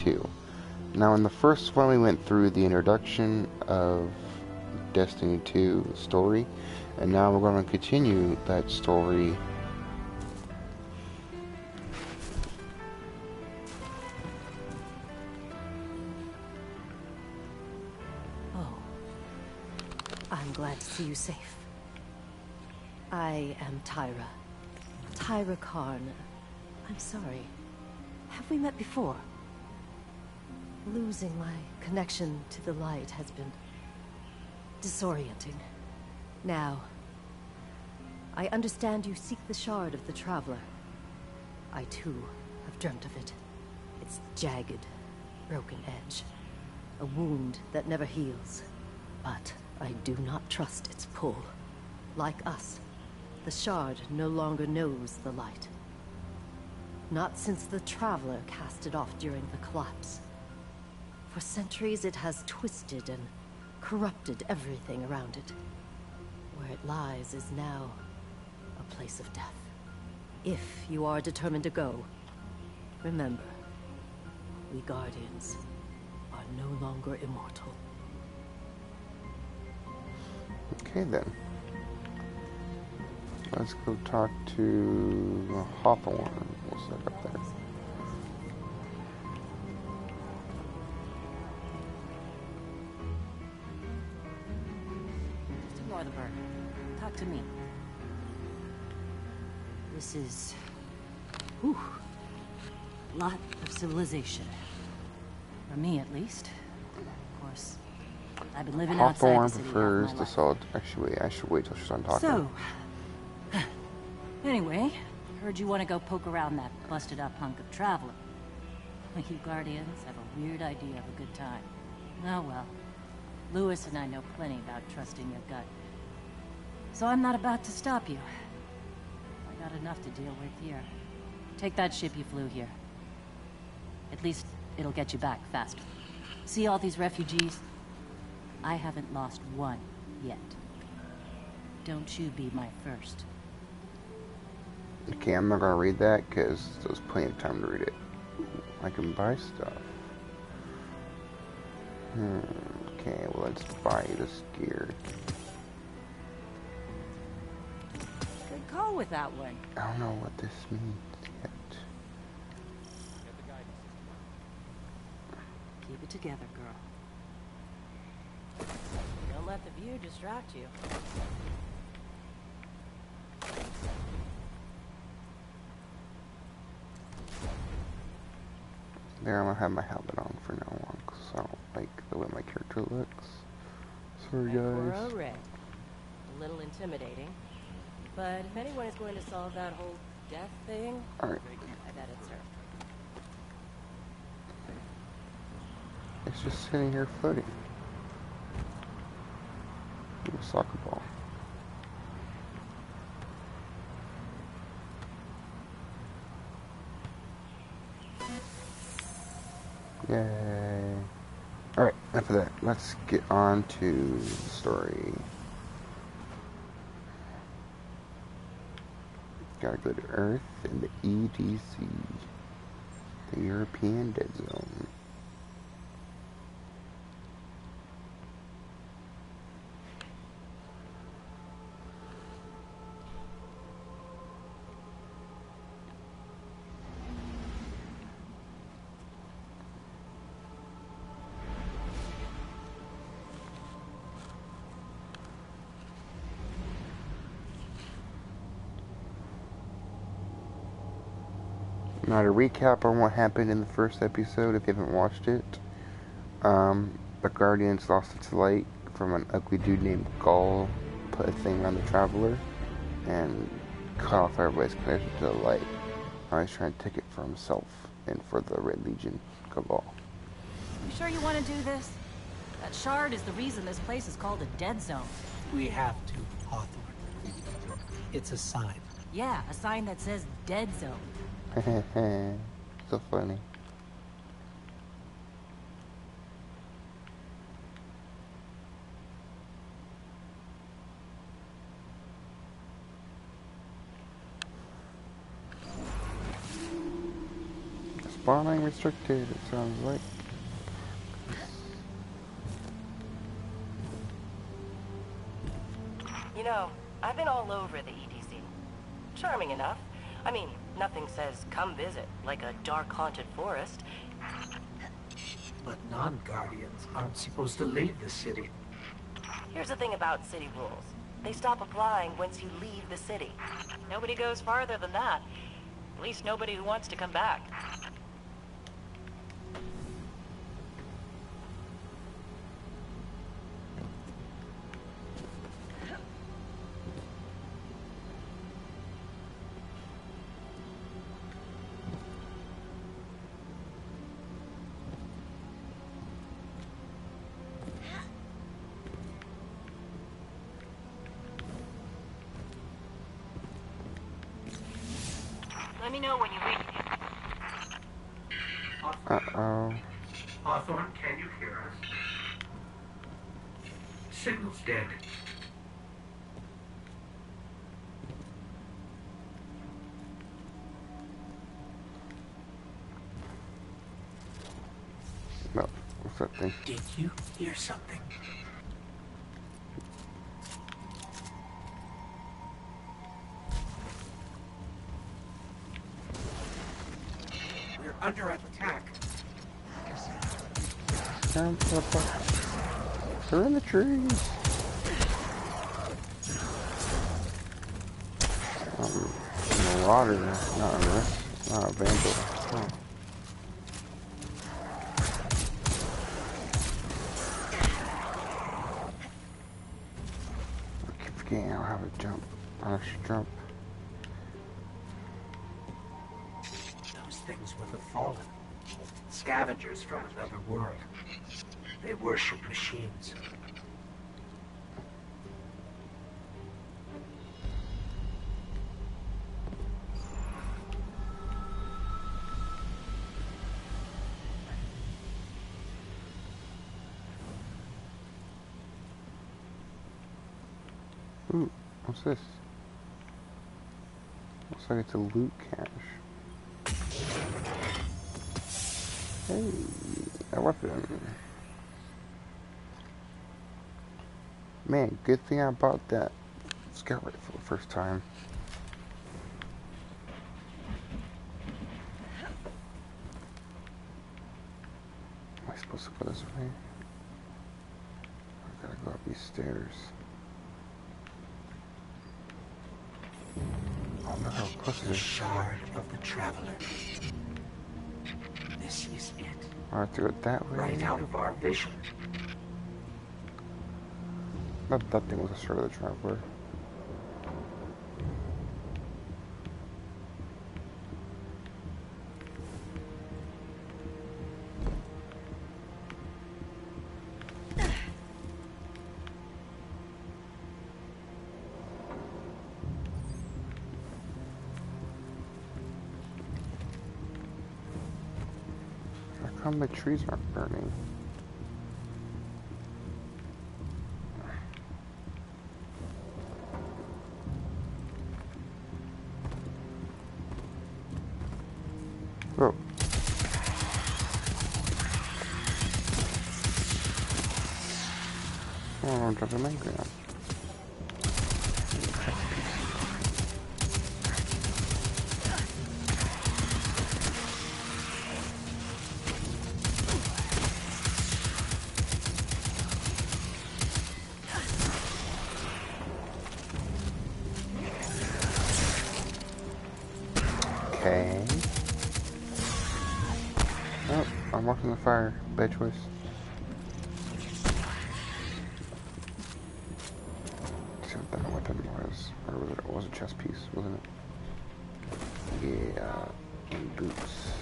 2. Now, in the first one, we went through the introduction of Destiny 2 story, and now we're going to continue that story. Oh, I'm glad to see you safe. I am Tyra. Tyra Karn. I'm sorry. Have we met before? Losing my connection to the light has been disorienting. Now, I understand you seek the shard of the Traveler. I too have dreamt of it. Its jagged, broken edge. A wound that never heals. But I do not trust its pull. Like us, the shard no longer knows the light. Not since the Traveler cast it off during the collapse. For centuries it has twisted and corrupted everything around it. Where it lies is now a place of death. If you are determined to go, remember, we Guardians are no longer immortal. Okay then. Let's go talk to Hawthorne. We'll set up there. Just ignore the bird. Talk to me. This is... whew, a lot of civilization. For me, at least. Of course, I've been living outside Hawthorne the city half prefers my the life. solid. Actually, wait. I should wait till she's done talking. So, anyway, heard you want to go poke around that busted-up hunk of Traveler. You Guardians have a weird idea of a good time. Oh well. Lewis and I know plenty about trusting your gut. So I'm not about to stop you. I got enough to deal with here. Take that ship you flew here. At least it'll get you back faster. See all these refugees? I haven't lost one yet. Don't you be my first. Okay, I'm not gonna read that because there's plenty of time to read it. Ooh, I can buy stuff. Okay, well, let's buy this gear. Good call with that one. I don't know what this means yet. Keep it together, girl. Don't let the view distract you. There, I'm gonna have my helmet on for now on because I don't like the way my character looks. Sorry, guys. Ray. A little intimidating. But if anyone is going to solve that whole death thing, Alright, I bet it's her. it's just sitting here floating. A soccer ball. Yay. Alright, enough of that. Let's get on to the story. Gotta go to Earth and the EDZ, the European Dead Zone. Now to recap on what happened in the first episode, if you haven't watched it, the Guardians lost its light from an ugly dude named Gaul, put a thing on the Traveler, and cut off everybody's connection to the light. Now he's trying to take it for himself and for the Red Legion Cabal. You sure you want to do this? That shard is the reason this place is called a dead zone. We have to, Hawthorne. It's a sign. Yeah, a sign that says dead zone. So funny. Spawning restricted, it sounds like. You know, I've been all over the EDZ. Charming enough. I mean, nothing says come visit, like a dark haunted forest. But non-Guardians aren't supposed to leave the city. Here's the thing about city rules. They stop applying once you leave the city. Nobody goes farther than that. At least nobody who wants to come back. Let me know when you reach. Uh-oh. Hawthorne, can you hear us? Signal's dead. No, what's that thing? Did you hear something? We're under attack. Down to the fuck. They're in the trees. Marauder, not a Vandal. Oh. I keep forgetting I don't have a jump. I should jump. Those things were the Fallen. Scavengers from another world. They worship machines. Ooh, what's this? Looks like it's a loot cache. Hey, a weapon. Man, good thing I bought that scout rifle the first time. Am I supposed to go this way? I gotta go up these stairs. Oh, look how close it The is. shard of the Traveler. This is it. I have to go that way. Right out of our vision. That thing was a shard of the Traveler. How come the trees aren't burning? Oh. Oh, I'm dropping my ground. Okay. Oh, I'm watching the fire. Bad choice. Let's see what that weapon was. Or was it was a chest piece, wasn't it? Yeah, and boots.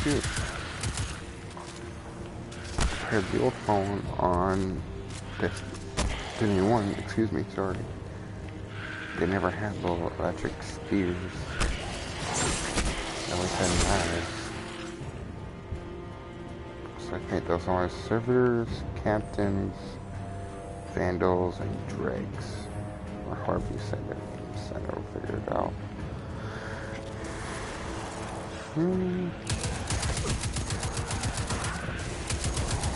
shoot. I heard the old phone on Destiny 1, excuse me, sorry. They never had little electric spears. At least I didn't have. So I think those are servitors, captains, vandals, and dregs. Or however you say their names, and I'll figure it out.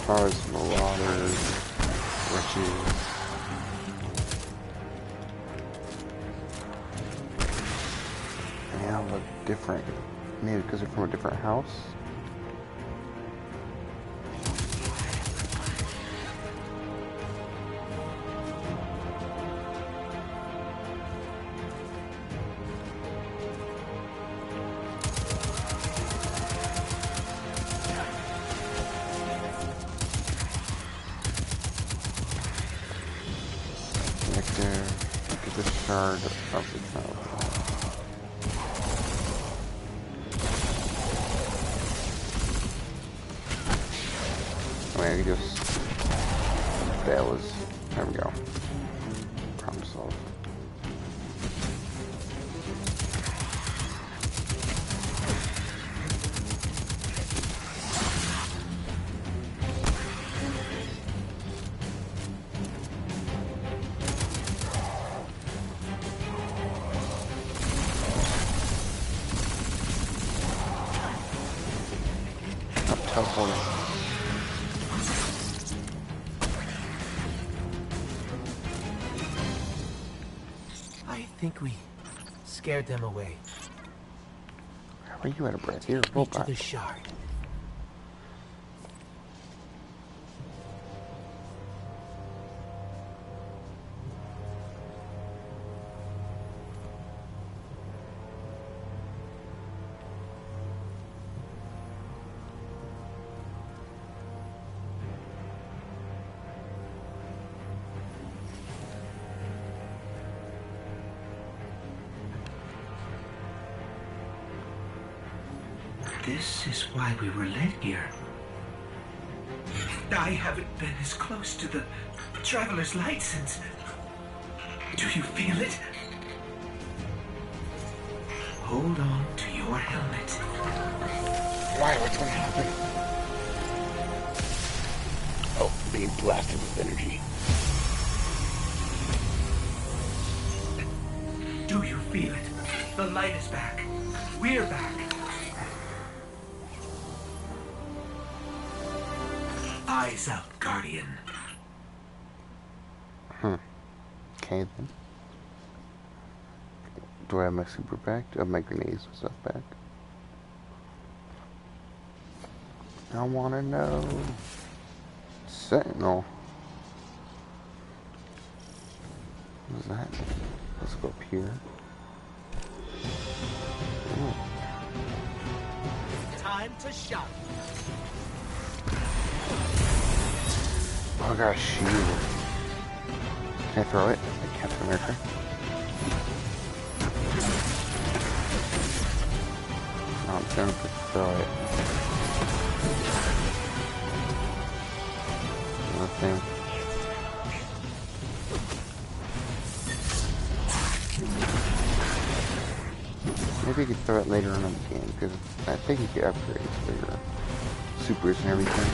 As far as marauders, witches. They all look different. Maybe because they're from a different house. Shard of the Traveler. I mean, I just... That was... There we go. Problem solved. I think we scared them away. How are you out of breath? Here, roll back to the shard. This is why we were led here. I haven't been as close to the Traveler's Light since... Do you feel it? Hold on to your helmet. Why? What's going to happen? Oh, being blasted with energy. Do you feel it? The light is back. We're back. Eyes up, Guardian. Okay then. Do I have my super back? Do I have my grenades and stuff back? I wanna know. Sentinel. What is that? Let's go up here. Ooh. Time to shout. Oh, I got a shield. Can I throw it? Like Captain America? No, I'm going to throw it. Nothing. Maybe you could throw it later on in the game, because I think you get upgrades for your supers and everything.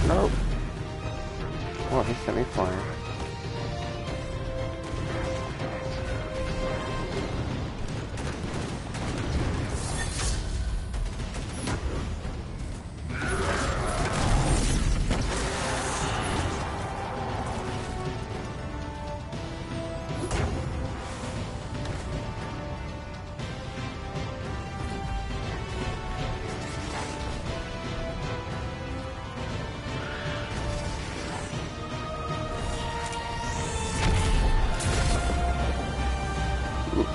Nope. Well, he sent me flying.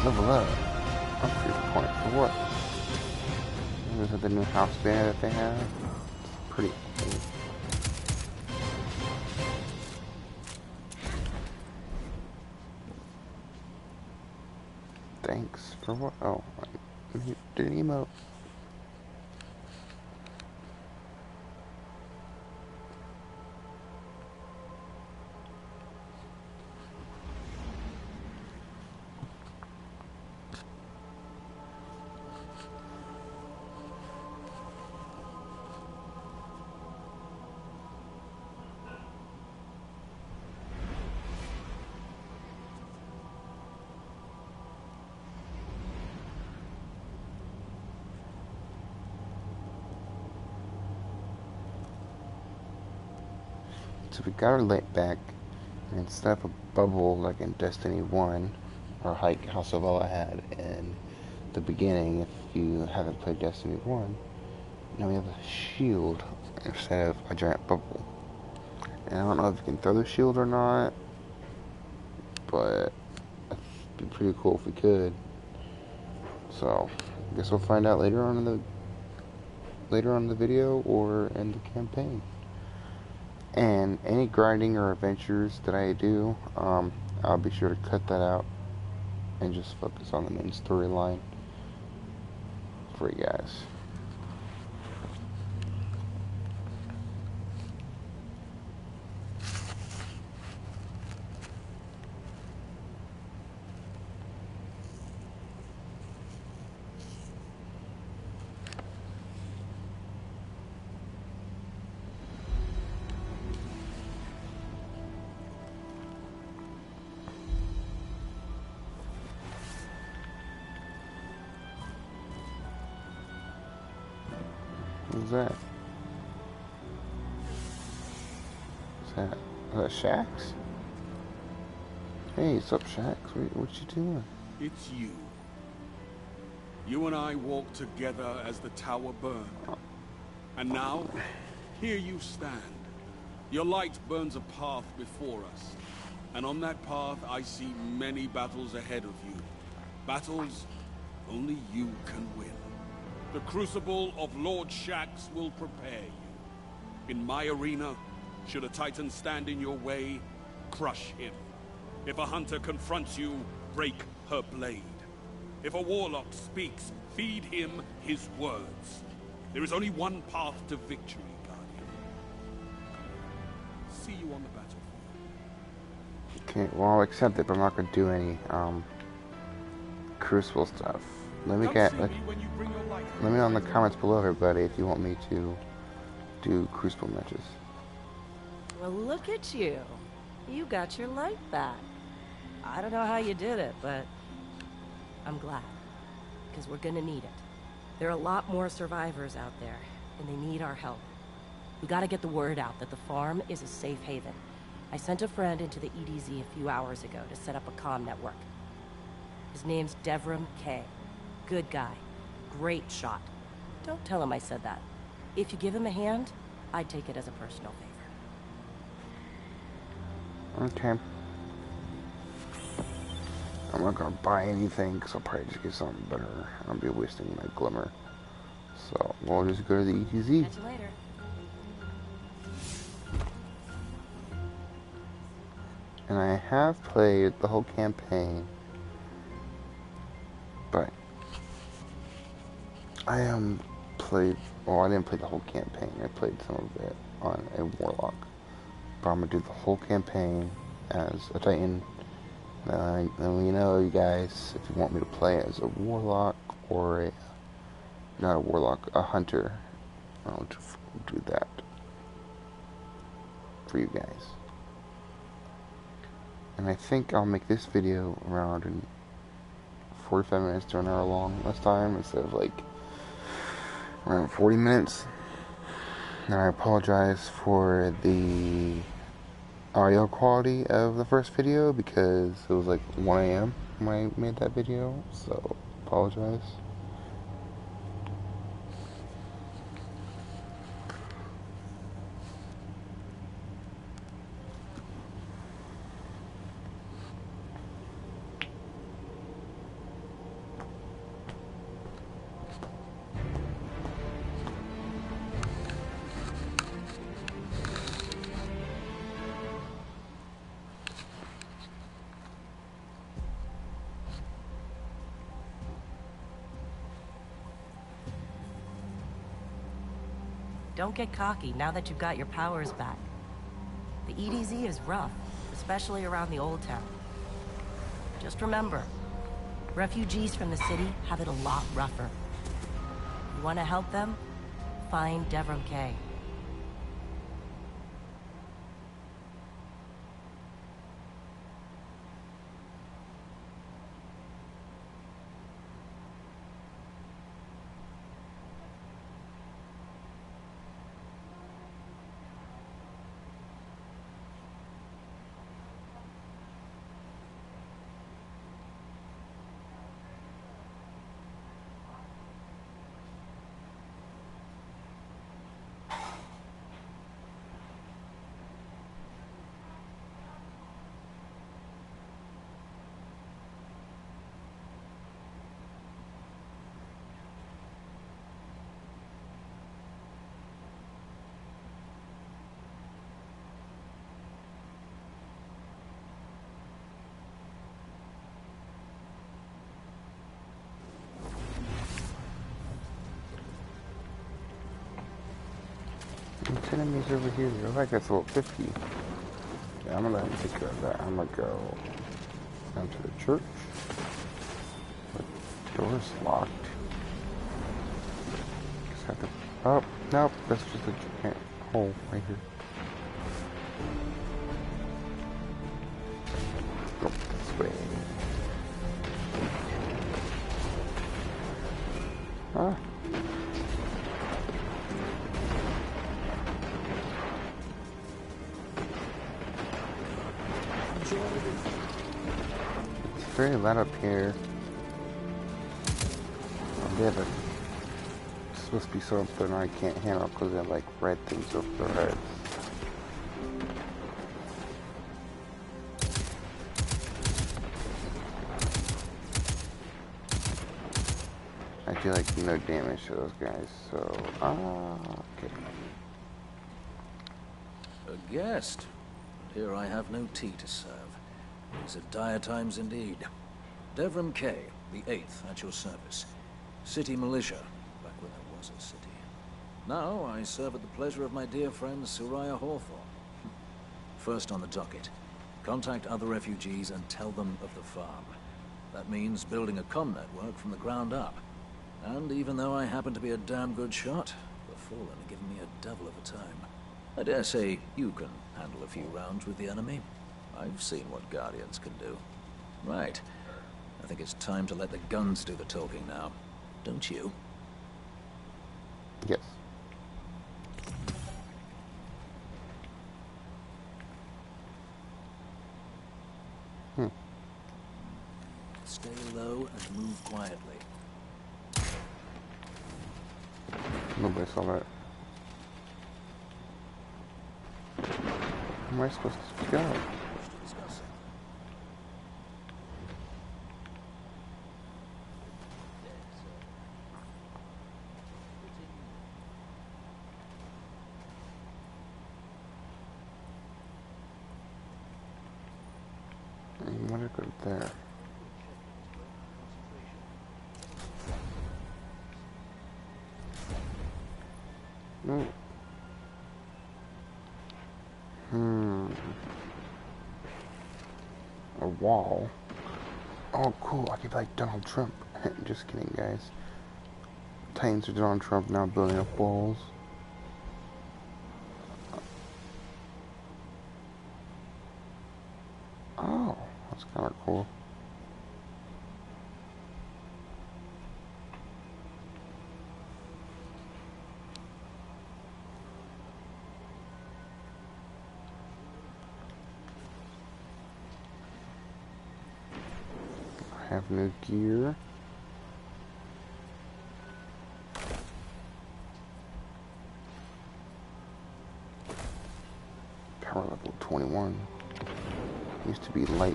Level up. Upgrade point for what? Is it the new house banner that they have? It's pretty cool. Thanks for what? Oh, I did an emote. So we got our light back, and instead of a bubble like in Destiny 1, or like how Sovella had in the beginning, if you haven't played Destiny 1, now we have a shield instead of a giant bubble. And I don't know if you can throw the shield or not, but it'd be pretty cool if we could. So I guess we'll find out later on in the video or in the campaign. And any grinding or adventures that I do, I'll be sure to cut that out and just focus on the main storyline for you guys. What's that? Is that Shax? Hey, what's up, Shax? What you doing? It's you. You and I walked together as the tower burned. And now, here you stand. Your light burns a path before us. And on that path, I see many battles ahead of you. Battles only you can win. The crucible of Lord Shax will prepare you. In my arena, should a Titan stand in your way, crush him. If a hunter confronts you, break her blade. If a warlock speaks, feed him his words. There is only one path to victory, Guardian. See you on the battlefield. Okay, well, I'll accept it, but I'm not gonna do any crucible stuff. Let me know in the comments below, everybody, if you want me to do crucible matches. Well, look at you. You got your light back. I don't know how you did it, but I'm glad. Because we're gonna need it. There are a lot more survivors out there, and they need our help. We gotta get the word out that the farm is a safe haven. I sent a friend into the EDZ a few hours ago to set up a comm network. His name's Devrim Kay. Good guy. Great shot. Don't tell him I said that. If you give him a hand, I'd take it as a personal favor. Okay. I'm not gonna buy anything, because I'll probably just get something better. I'll be wasting my glimmer. So, we'll just go to the ETZ. Catch you later. And I have played the whole campaign, but I played, well, I didn't play the whole campaign. I played some of it on a warlock. But I'm gonna do the whole campaign as a Titan. And you know, you guys, if you want me to play as a warlock or a, not a warlock, a hunter, I'll do that for you guys. And I think I'll make this video around in 45 minutes to an hour long this time, instead of like around 40 minutes. And I apologize for the audio quality of the first video, because it was like 1 AM when I made that video, so apologize. Don't get cocky now that you've got your powers back. The EDZ is rough, especially around the Old Town. Just remember, refugees from the city have it a lot rougher. You want to help them? Find Devrim Kay. There's enemies over here. Oh, I guess level 50. Yeah, I'm gonna let him take care of that. I'm gonna go down to the church. The door's locked. Just have to. Oh, nope. That's just a giant hole right here. Go this way. Ah. It's very loud up here. Oh, yeah, but it's supposed to be something I can't handle because I like red things over their heads. I do like no damage to those guys, so okay. A guest. Here I have no tea to serve. These are dire times indeed. Devrim Kay, the 8th, at your service. City militia, back when there was a city. Now I serve at the pleasure of my dear friend Soraya Hawthorne. First on the docket, contact other refugees and tell them of the farm. That means building a comm network from the ground up. And even though I happen to be a damn good shot, the Fallen are giving me a devil of a time. I dare say you can handle a few rounds with the enemy. I've seen what Guardians can do. Right. I think it's time to let the guns do the talking now. Don't you? Yes. Stay low and move quietly. Nobody saw that. Where am I supposed to go? I'm gonna go there. No. A wall. Oh, cool. I could be like Donald Trump. Just kidding, guys. Titans are Donald Trump now building up walls. Oh, that's kind of cool. I have no gear. Power level 21. Used to be light.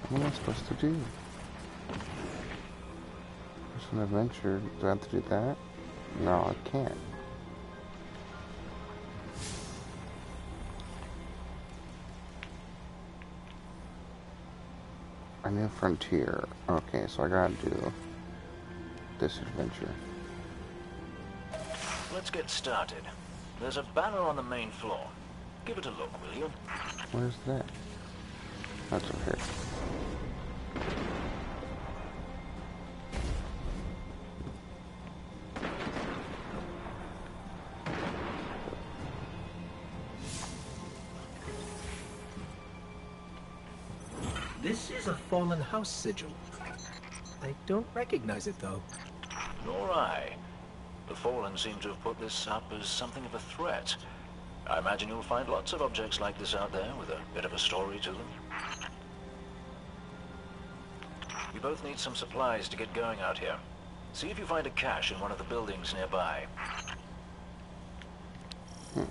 What am I supposed to do? There's an adventure. Do I have to do that? No, I can't. A new frontier. Okay, so I gotta do this adventure. let's get started. There's a banner on the main floor. Give it a look, will you? Where's that? That's over here. This is a fallen house sigil. I don't recognize it, though. Nor I. The Fallen seem to have put this up as something of a threat. I imagine you'll find lots of objects like this out there with a bit of a story to them. You both need some supplies to get going out here. See if you find a cache in one of the buildings nearby. It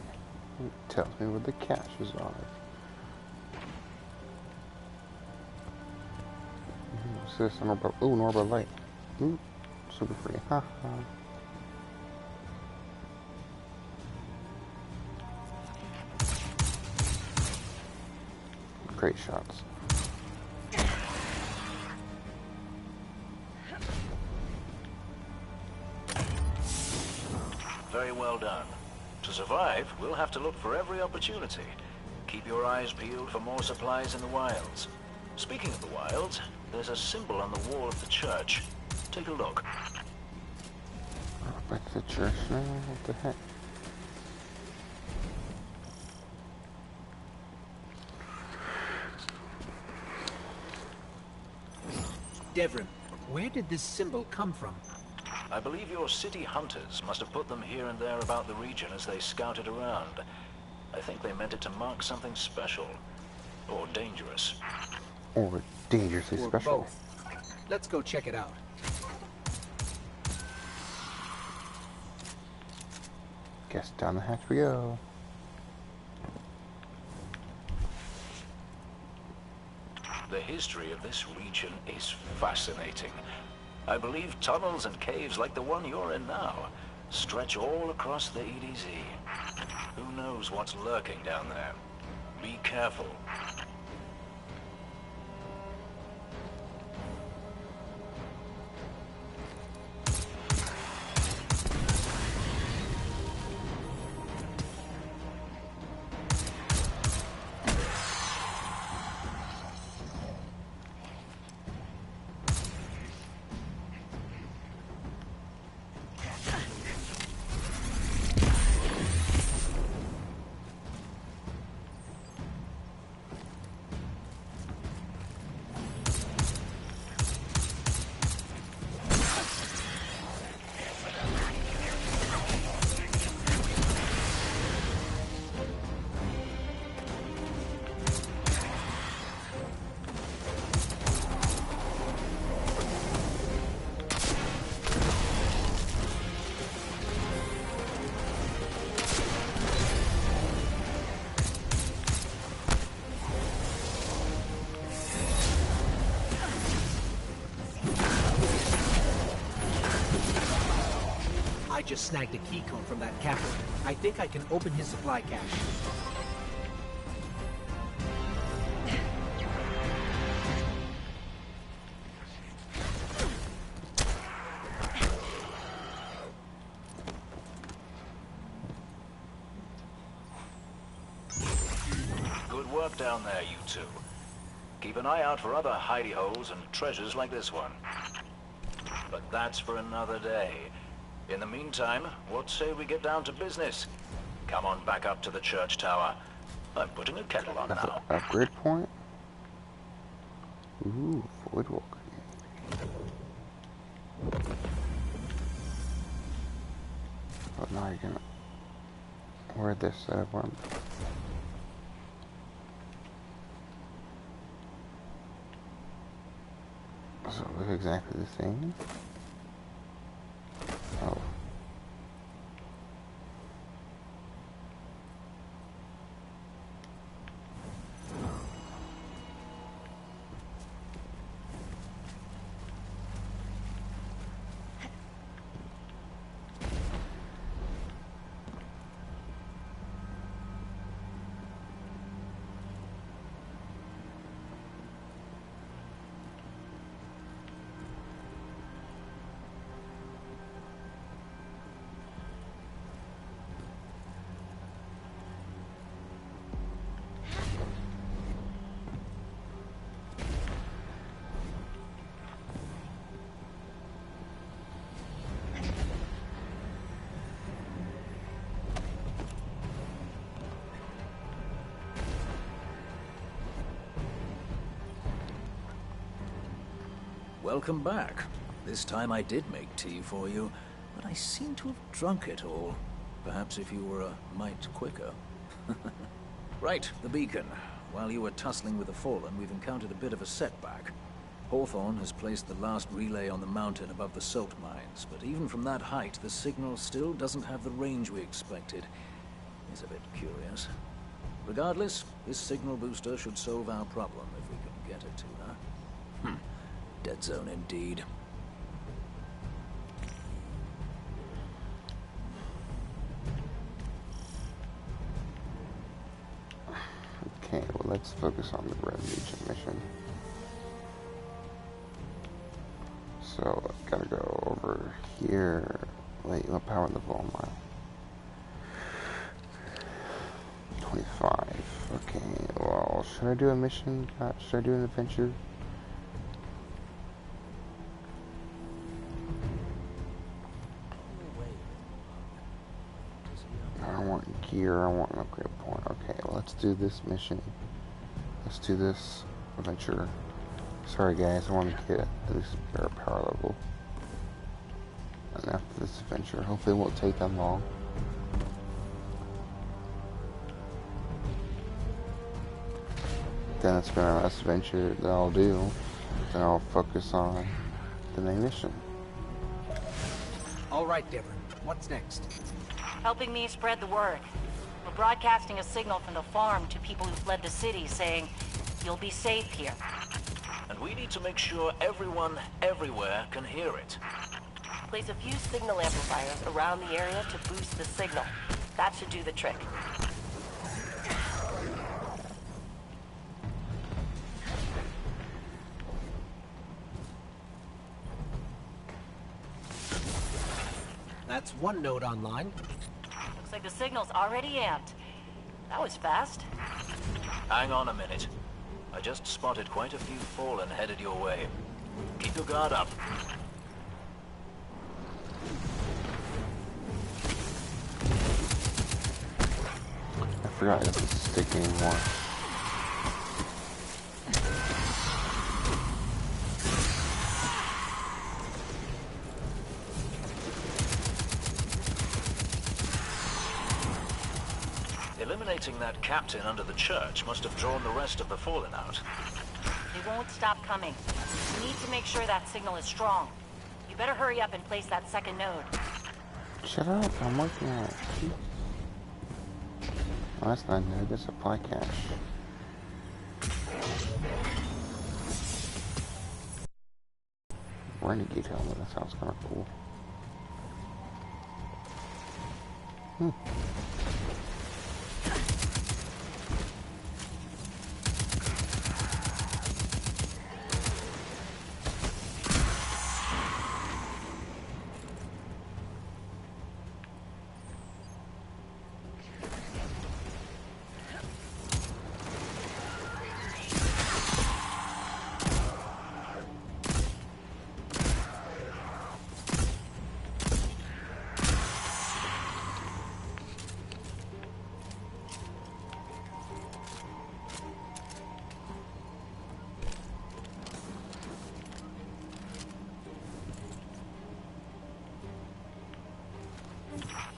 tells me where the caches are. What's this? An orbital, ooh, an orbital light. Ooh, super free. Ha ha. Great shots. Very well done. To survive, we'll have to look for every opportunity. Keep your eyes peeled for more supplies in the wilds. Speaking of the wilds, there's a symbol on the wall of the church. Take a look. Back to the church now? What the heck? Devrim, where did this symbol come from? I believe your city hunters must have put them here and there about the region as they scouted around. I think they meant it to mark something special. Or dangerous. Or dangerously Or special. both. Let's go check it out. Guess down the hatch we go. The history of this region is fascinating. I believe tunnels and caves like the one you're in now stretch all across the EDZ. Who knows what's lurking down there? Be careful. I just snagged a key code from that captain. I think I can open his supply cache. Good work down there, you two. Keep an eye out for other hidey holes and treasures like this one. But that's for another day. In the meantime, what say we get down to business? Come on back up to the church tower. I'm putting a kettle on That's now. an upgrade point. Ooh, Voidwalker. Oh, now you're gonna wear this set of armor. So it looks exactly the same. Oh. Welcome back. This time I did make tea for you, but I seem to have drunk it all. Perhaps if you were a mite quicker. Right, the beacon. While you were tussling with the Fallen, we've encountered a bit of a setback. Hawthorne has placed the last relay on the mountain above the salt mines, but even from that height, the signal still doesn't have the range we expected. It's a bit curious. Regardless, this signal booster should solve our problem if we can get it to her. Dead zone indeed. Okay, well, let's focus on the Red Legion mission. So, gotta go over here. Wait, what power level am I? 25. Okay, well, should I do a mission? Should I do an adventure? I don't want gear, I want an upgrade point. Okay, well, let's do this mission. Let's do this adventure. Sorry guys, I want to get at least a better power level. And after this adventure, hopefully it won't take that long. Then it's been our last adventure that I'll do. Then I'll focus on the main mission. All right, Devon. What's next? Helping me spread the word. We're broadcasting a signal from the farm to people who fled the city saying, you'll be safe here. And we need to make sure everyone, everywhere, can hear it. Place a few signal amplifiers around the area to boost the signal. That should do the trick. That's one node online. Looks like the signal's already amped. That was fast. Hang on a minute. I just spotted quite a few Fallen headed your way. Keep your guard up. I forgot it was stick anymore. Eliminating that captain under the church must have drawn the rest of the Fallen out. They won't stop coming. We need to make sure that signal is strong. You better hurry up and place that second node. Shut up, I'm working on it. Oh, that's not new, that's supply cache. Renegade helmet, that sounds kind of cool.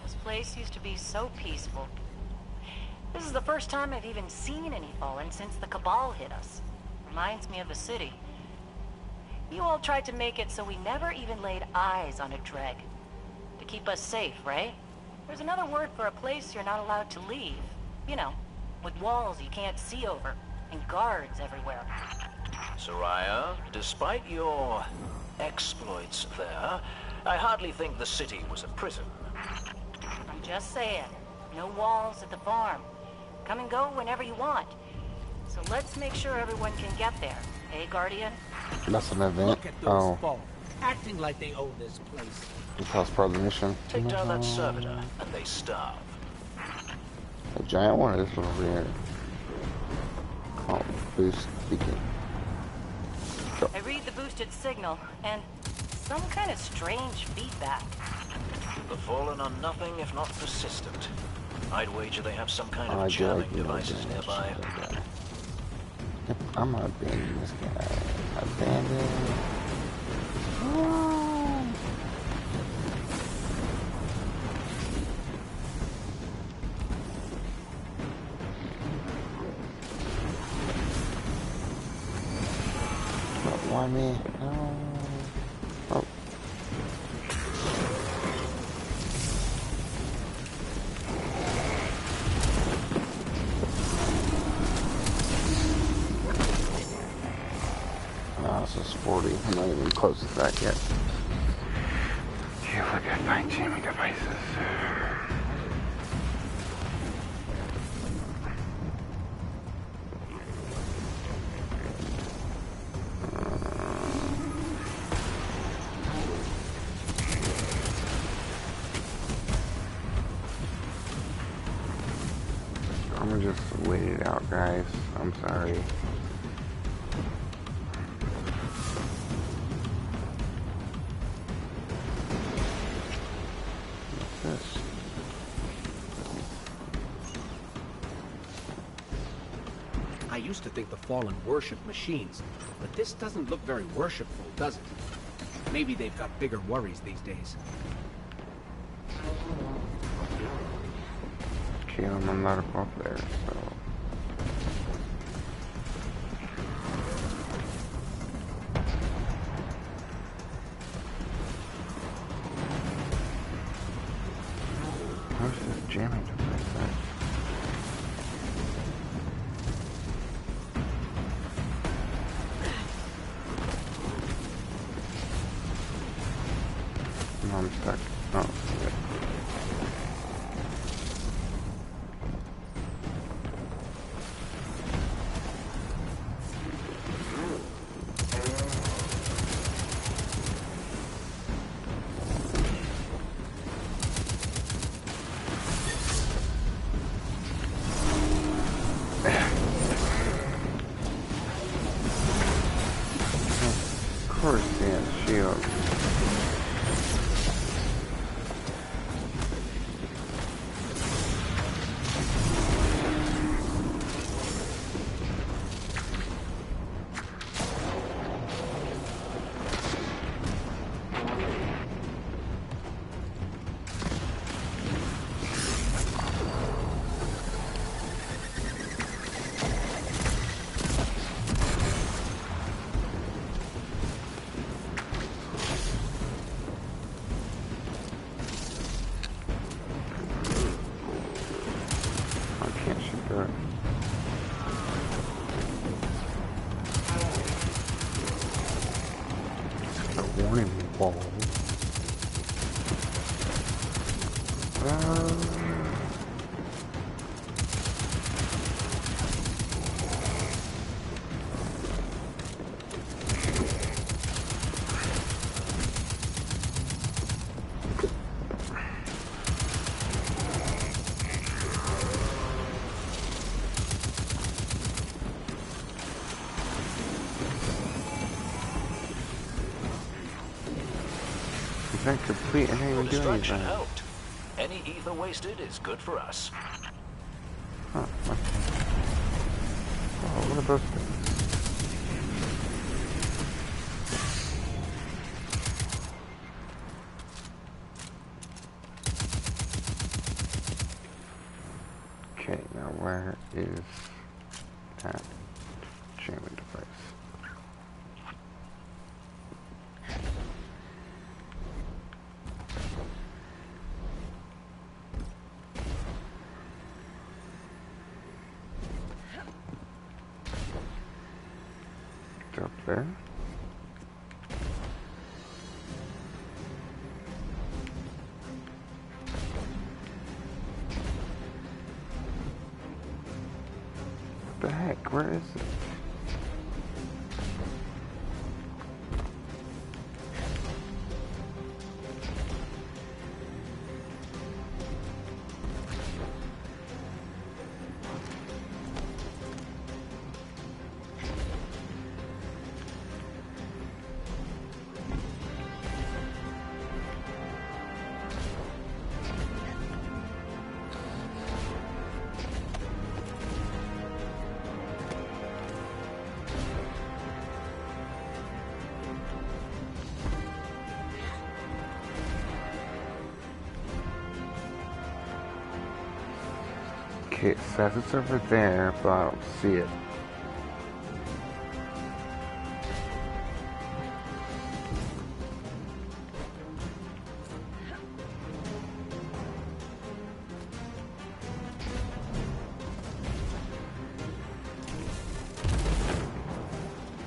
This place used to be so peaceful. This is the first time I've even seen any Fallen since the Cabal hit us. Reminds me of the city. You all tried to make it so we never even laid eyes on a Dreg. To keep us safe, right? There's another word for a place you're not allowed to leave. You know, with walls you can't see over, and guards everywhere. Soraya, despite your exploits there, I hardly think the city was a prison. I'm just saying, no walls at the farm. Come and go whenever you want. So let's make sure everyone can get there. Hey, Guardian? That's an event. Look at those Fallen, acting like they own this place. That's part of the mission. Take down that servitor, and they starve. A giant one or this one over here? Oh, boost beacon. Go. I read the boosted signal, and some kind of strange feedback. The Fallen are nothing if not persistent. I'd wager they have some kind of I jamming devices nearby. Yep, I'm gonna abandon this guy. Abandon. Why me? No. Oh. Oh, this is 40. I'm not even close to that yet. Yeah, look at find jamming devices. I'm gonna just wait it out, guys. I'm sorry. What's this? I used to think the Fallen worship machines, but this doesn't look very worshipful, does it? Maybe they've got bigger worries these days. Okay, I'm not above there, so... How's this jamming device at? No, I'm stuck. Oh, yeah. Of course, yeah, shield. Warning wall. Complete, I didn't even do anything. Out. Any ether wasted is good for us. Huh, okay. Oh, what are those things? Okay, now where is that jamming device? Up there. What the heck? Where is it? Okay, it says it's over there, but I don't see it.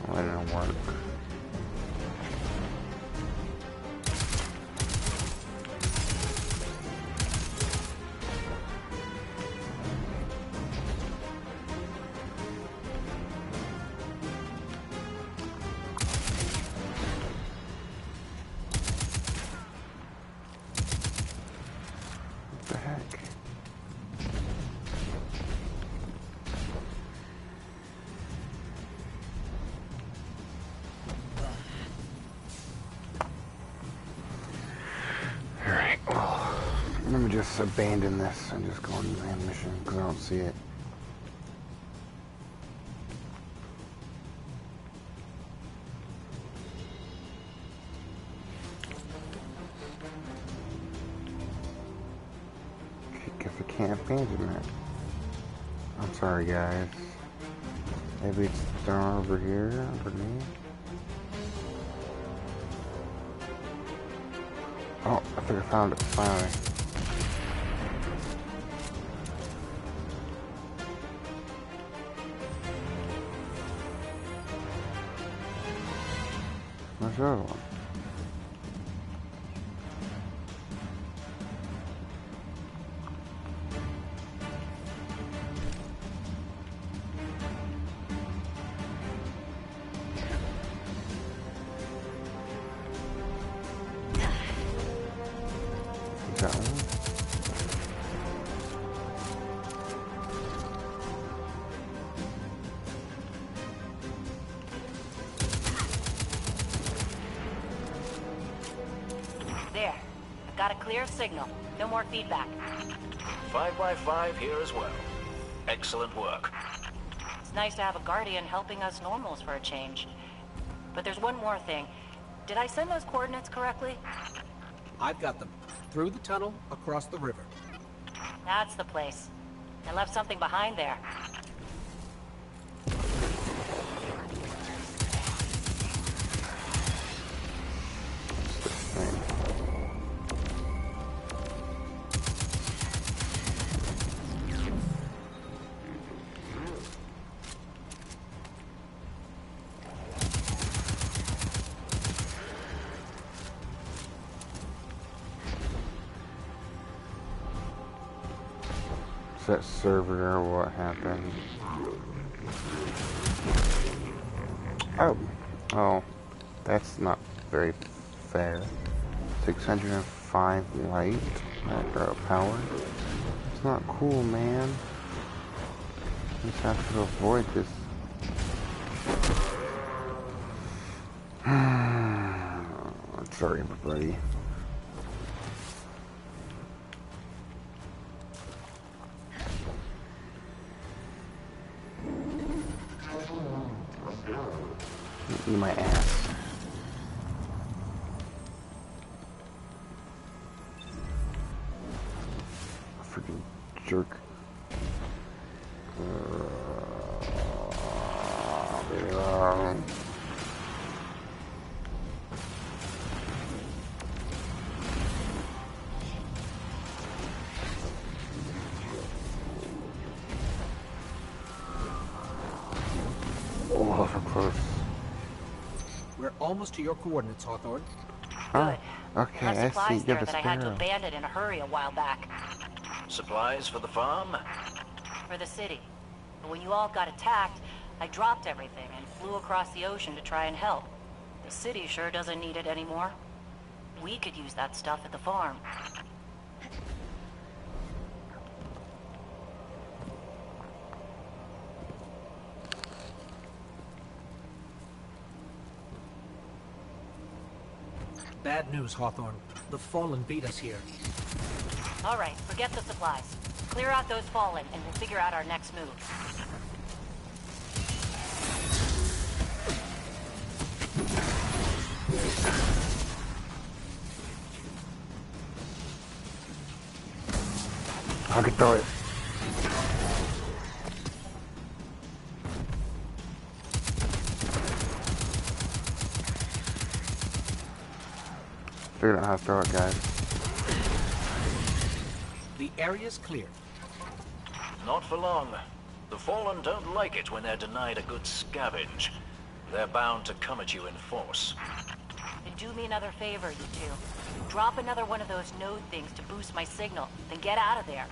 Well, that didn't work. What the heck? Alright, well, let me just abandon this and just go on the main mission because I don't see it. Okay, guess I can't abandon it. I'm sorry, guys. Maybe it's down over here underneath. Oh, I think I found it finally. Where's the other one? Is that one? There. I've got a clear signal. No more feedback. 5x5 here as well. Excellent work. It's nice to have a Guardian helping us normals for a change. But there's one more thing. Did I send those coordinates correctly? I've got them. Through the tunnel, across the river. That's the place. I left something behind there. That server or what happened? Oh, that's not very fair. 605 light, power. It's not cool, man. I just have to avoid this. Sorry, everybody. Eat my ass. Freaking jerk. Oh, so close. We're almost to your coordinates, Hawthorne. Good. Okay, Have I supplies see. there You're the that I had to sparrow. abandon in a hurry a while back. Supplies for the farm? For the city. But when you all got attacked, I dropped everything and flew across the ocean to try and help. The city sure doesn't need it anymore. We could use that stuff at the farm. Bad news, Hawthorne. The Fallen beat us here. All right, forget the supplies. Clear out those Fallen, and we'll figure out our next move. I can throw it. Figured out how to throw it, guys. The area's clear. Not for long. The Fallen don't like it when they're denied a good scavenge. They're bound to come at you in force. Then do me another favor, you two. Drop another one of those node things to boost my signal, then get out of there.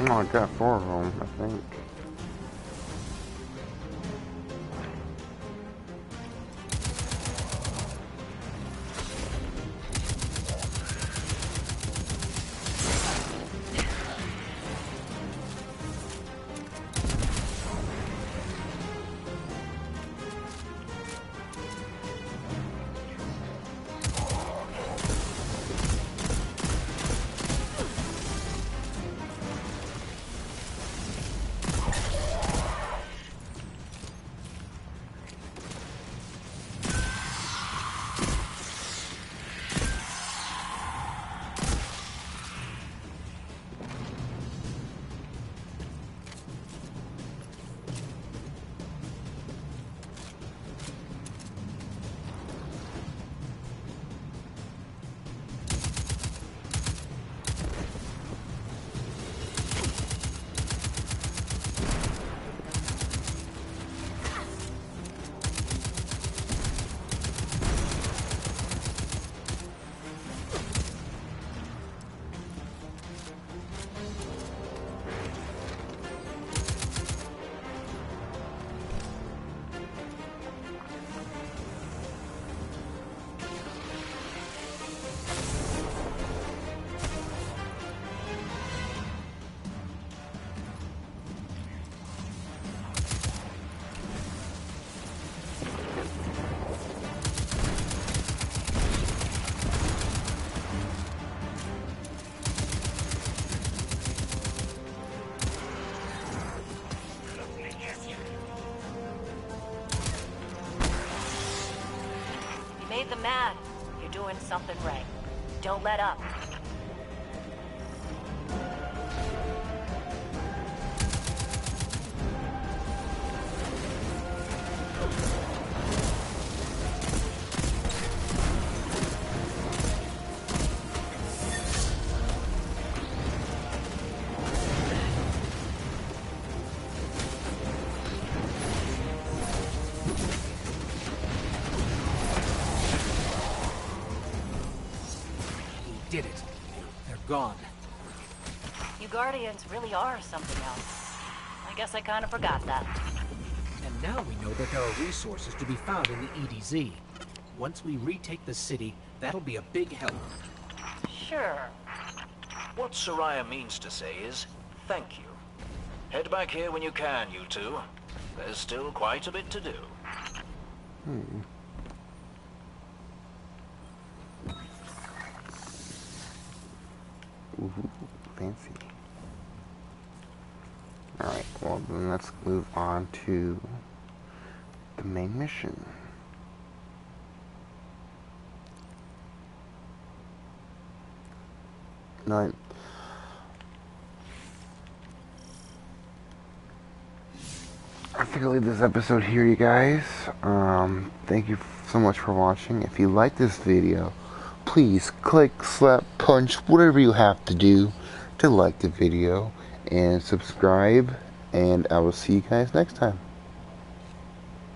Oh, I got 4 of them, I think. Made them mad. You're doing something right. Don't let up. Did it. They're gone. You Guardians really are something else. I guess I kind of forgot that. And now we know that there are resources to be found in the EDZ. Once we retake the city, that'll be a big help. Sure. What Soraya means to say is, thank you. Head back here when you can, you two. There's still quite a bit to do. Ooh, fancy. Alright, well then let's move on to the main mission. No, I think I'll leave this episode here, you guys. Thank you so much for watching. If you like this video, please click, slap, punch, whatever you have to do to like the video and subscribe, and I will see you guys next time.